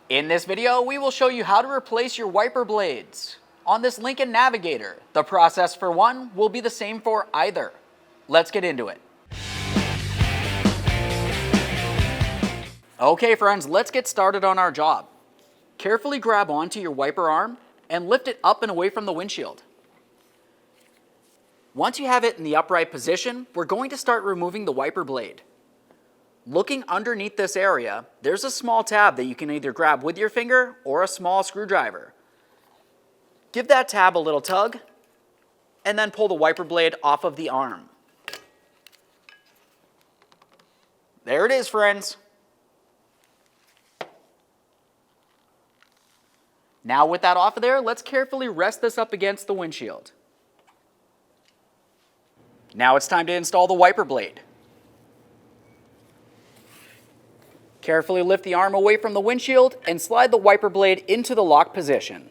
In this video, we will show you how to replace your wiper blades on this Lincoln Navigator. The process for one will be the same for either. Let's get into it. Okay friends, let's get started on our job. Carefully grab onto your wiper arm and lift it up and away from the windshield. Once you have it in the upright position, we're going to start removing the wiper blade. Looking underneath this area, there's a small tab that you can either grab with your finger or a small screwdriver. Give that tab a little tug, and then pull the wiper blade off of the arm. There it is, friends. Now with that off of there, let's carefully rest this up against the windshield. Now it's time to install the wiper blade. Carefully lift the arm away from the windshield and slide the wiper blade into the lock position.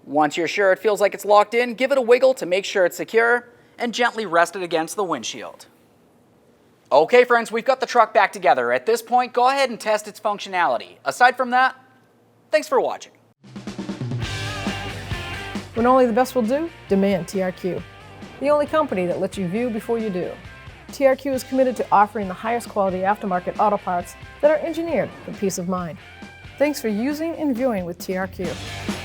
Once you're sure it feels like it's locked in, give it a wiggle to make sure it's secure and gently rest it against the windshield. Okay friends, we've got the truck back together. At this point, go ahead and test its functionality. Aside from that, thanks for watching. When only the best will do, demand TRQ. The only company that lets you view before you do. TRQ is committed to offering the highest quality aftermarket auto parts that are engineered for peace of mind. Thanks for using and viewing with TRQ.